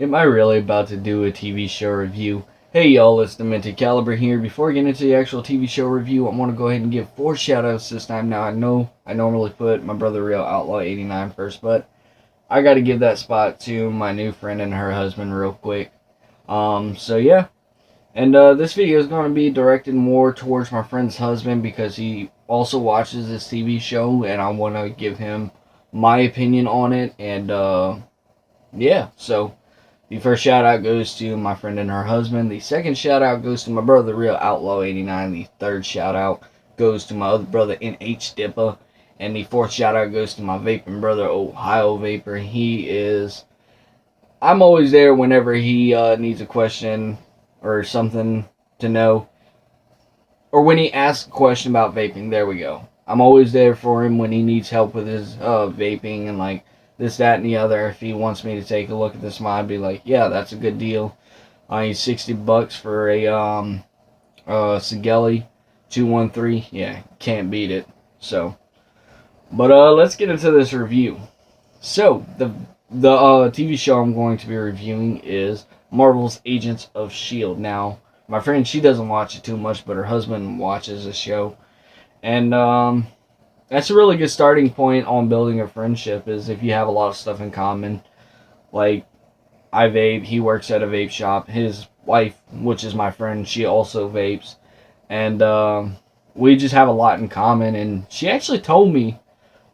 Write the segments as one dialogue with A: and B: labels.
A: Am I really about to do a TV show review? Hey y'all, it's Demented Caliber here. Before I get into the actual TV show review, I want to go ahead and give 4 shoutouts this time. Now, I know I normally put my brother Real Outlaw 89 first, but I got to give that spot to my new friend and her husband real quick. So yeah. And this video is going to be directed more towards my friend's husband because he also watches this TV show, and I want to give him my opinion on it. And yeah, so the first shout out goes to my friend and her husband. The second shout out goes to my brother Real Outlaw 89. The third shout out goes to my other brother NH Dippa. And the fourth shout out goes to my vaping brother Ohio Vapor. I'm always there whenever he needs a question or something to know. Or when he asks a question about vaping, there we go. I'm always there for him when he needs help with his vaping and like this, that, and the other. If he wants me to take a look at this mod, I'd be like, yeah, that's a good deal. I need $60 for a Sigelli 213. Yeah, can't beat it. So, but let's get into this review. So the TV show I'm going to be reviewing is Marvel's Agents of S.H.I.E.L.D. Now, my friend, she doesn't watch it too much, but her husband watches the show, and that's a really good starting point on building a friendship, is if you have a lot of stuff in common. Like, I vape, he works at a vape shop, his wife, which is my friend, she also vapes, and we just have a lot in common. And she actually told me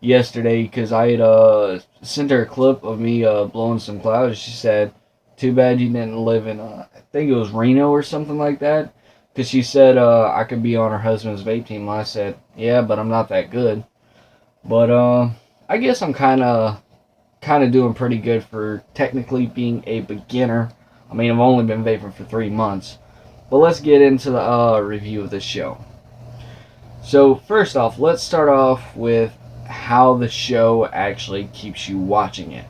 A: yesterday, because I had sent her a clip of me blowing some clouds. She said, too bad you didn't live in, I think it was Reno or something like that. Because she said I could be on her husband's vape team. And I said, yeah, but I'm not that good. But I guess I'm kind of doing pretty good for technically being a beginner. I mean, I've only been vaping for 3 months. But let's get into the review of the show. So first off, let's start off with how the show actually keeps you watching it.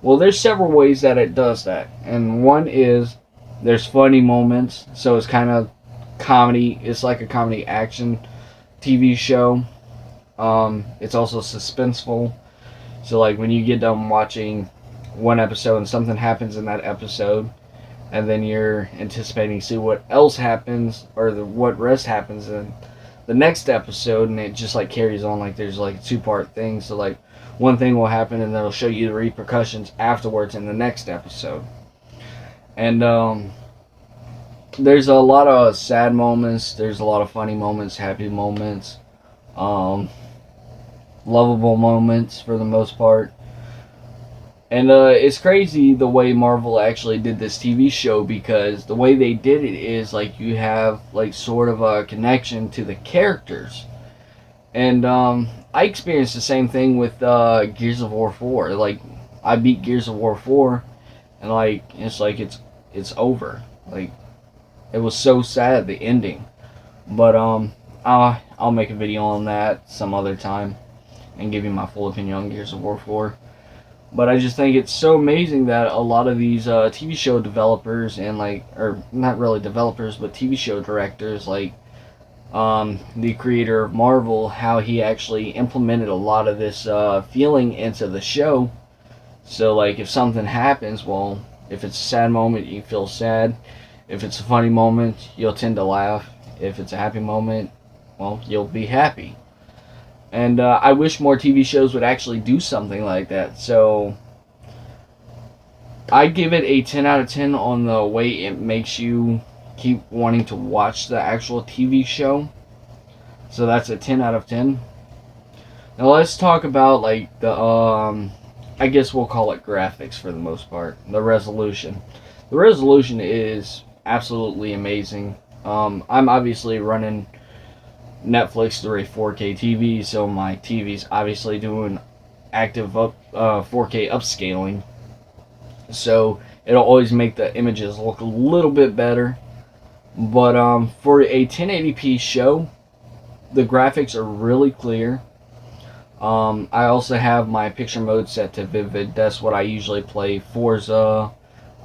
A: Well, there's several ways that it does that. And one is there's funny moments. So it's kind of comedy. It's like a comedy action TV show. It's also suspenseful. So like when you get done watching one episode and something happens in that episode, and then you're anticipating to see what else happens, or what rest happens in the next episode, and it just like carries on. Like there's like a 2-part thing. So like one thing will happen and they'll show you the repercussions afterwards in the next episode. And there's a lot of sad moments, there's a lot of funny moments, happy moments, lovable moments for the most part. And it's crazy the way Marvel actually did this TV show, because the way they did it is like you have like sort of a connection to the characters. And I experienced the same thing with Gears of War 4. Like, I beat Gears of War 4, and like it's over. Like, it was so sad, the ending. But I'll make a video on that some other time and give you my full opinion on Gears of War 4. But I just think it's so amazing that a lot of these TV show developers and or not really developers, but TV show directors, like the creator of Marvel, how he actually implemented a lot of this feeling into the show. So like if something happens, well, if it's a sad moment, you feel sad. If it's a funny moment, you'll tend to laugh. If it's a happy moment, well, you'll be happy. And I wish more TV shows would actually do something like that. So I give it a 10 out of 10 on the way it makes you keep wanting to watch the actual TV show. So that's a 10 out of 10. Now let's talk about like the I guess we'll call it graphics for the most part. The resolution. The resolution is absolutely amazing. I'm obviously running Netflix through a 4K TV, so my TV's obviously doing active 4K upscaling. So it'll always make the images look a little bit better. But for a 1080p show, the graphics are really clear. I also have my picture mode set to Vivid. That's what I usually play Forza.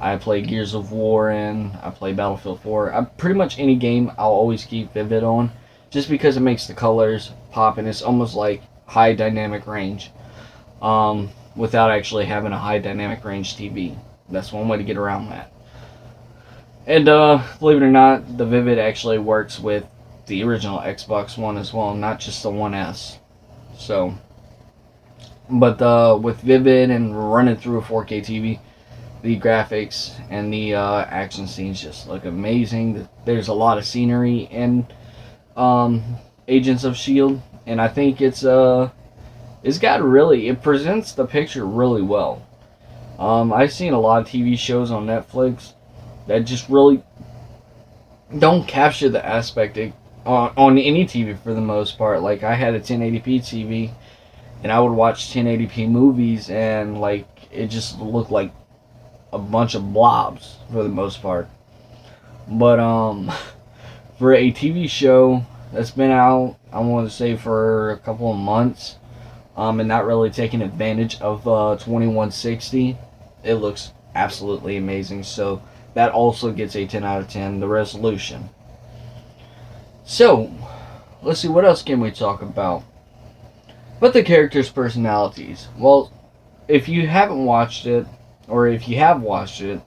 A: I play Gears of War in. I play Battlefield 4. Pretty much any game I'll always keep Vivid on, just because it makes the colors pop, and it's almost like high dynamic range without actually having a high dynamic range TV. that's one way to get around that. And believe it or not, the Vivid actually works with the original Xbox One as well, not just the One S. So, but with Vivid and running through a 4K TV, the graphics and the action scenes just look amazing. There's a lot of scenery in Agents of S.H.I.E.L.D. and I think it presents the picture really well. I've seen a lot of TV shows on Netflix that just really don't capture the aspect on any TV for the most part. Like, I had a 1080p TV, and I would watch 1080p movies, and like it just looked like a bunch of blobs for the most part. But for a TV show that's been out, I want to say for a couple of months, and not really taking advantage of 2160, it looks absolutely amazing. So that also gets a 10 out of 10, the resolution. So, let's see, what else can we talk about? But the characters' personalities. Well, if you haven't watched it, or if you have watched it,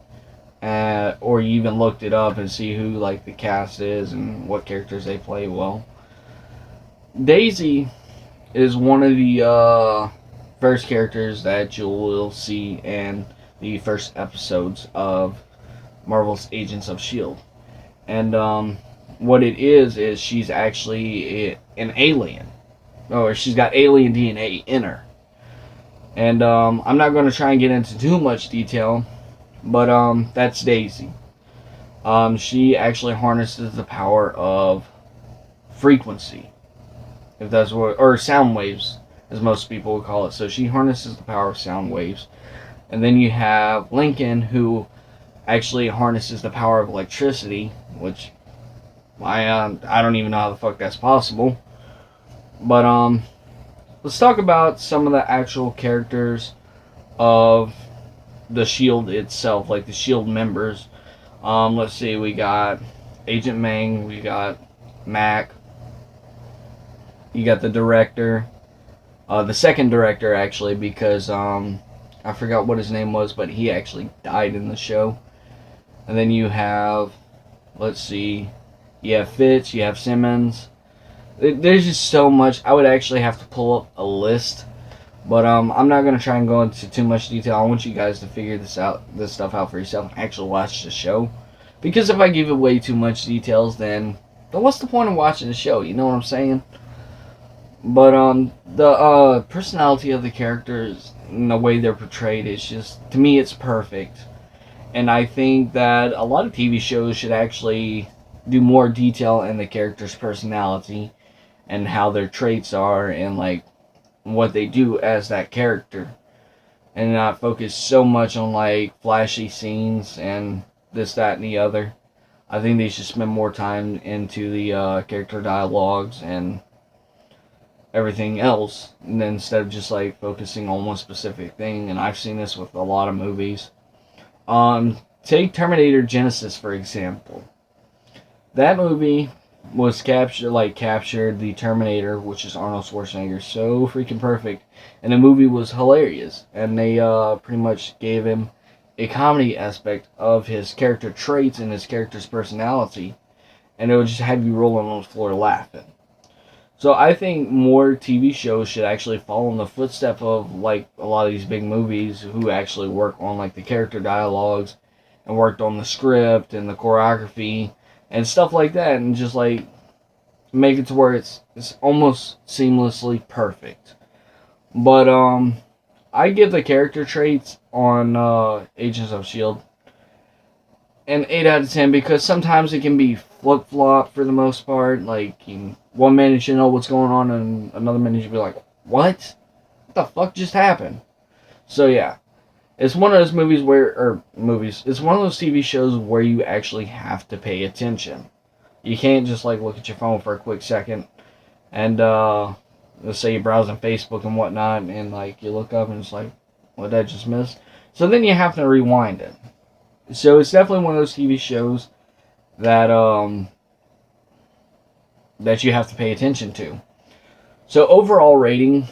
A: or you even looked it up and see who like the cast is and what characters they play, well, Daisy is one of the first characters that you will see in the first episodes of Marvel's Agents of S.H.I.E.L.D. And what it is she's actually an alien. Or she's got alien DNA in her. And I'm not going to try and get into too much detail, but that's Daisy. She actually harnesses the power of frequency, if that's what, or sound waves, as most people would call it. So she harnesses the power of sound waves. And then you have Lincoln, who actually harnesses the power of electricity, which I don't even know how the fuck that's possible. But let's talk about some of the actual characters of the S.H.I.E.L.D. itself, like the S.H.I.E.L.D. members. Let's see, we got Agent Mang, we got Mac, you got the director, the second director actually, because I forgot what his name was, but he actually died in the show. And then you have, let's see, you have Fitz, you have Simmons. There's just so much. I would actually have to pull up a list, but I'm not gonna try and go into too much detail. I want you guys to figure this stuff out for yourself, and actually watch the show. Because if I give away too much details, then what's the point of watching the show? You know what I'm saying? But the personality of the characters and the way they're portrayed is just, to me, it's perfect. And I think that a lot of TV shows should actually do more detail in the character's personality and how their traits are and like what they do as that character, and not focus so much on like flashy scenes and this, that, and the other. I think they should spend more time into the character dialogues and everything else, and then instead of just like focusing on one specific thing. And I've seen this with a lot of movies. Take Terminator Genisys for example. That movie was captured the Terminator, which is Arnold Schwarzenegger, so freaking perfect, and the movie was hilarious. And they pretty much gave him a comedy aspect of his character traits and his character's personality, and it would just have you rolling on the floor laughing. So I think more TV shows should actually follow in the footsteps of like a lot of these big movies, who actually work on like the character dialogues and worked on the script and the choreography and stuff like that, and just like make it to where it's almost seamlessly perfect. But I give the character traits on Agents of S.H.I.E.L.D. an 8 out of 10, because sometimes it can be flip-flop for the most part. Like, one minute you know what's going on, and another minute you'll be like, what the fuck just happened? So yeah, it's one of those it's one of those TV shows where you actually have to pay attention. You can't just like look at your phone for a quick second and let's say you're browsing Facebook and whatnot, and like you look up and it's like, what did I just miss? So then you have to rewind it. So it's definitely one of those TV shows that that you have to pay attention to. So overall rating,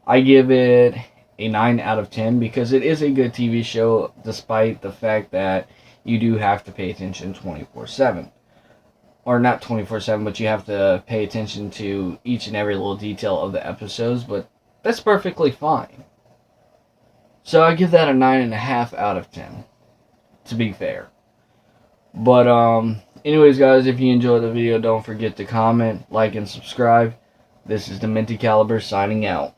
A: I give it a 9 out of 10 because it is a good TV show despite the fact that you do have to pay attention 24/7. Or not 24/7, but you have to pay attention to each and every little detail of the episodes, but that's perfectly fine. So I give that a 9.5 out of 10, to be fair. But, anyways, guys, if you enjoyed the video, don't forget to comment, like, and subscribe. This is the Minty Caliber signing out.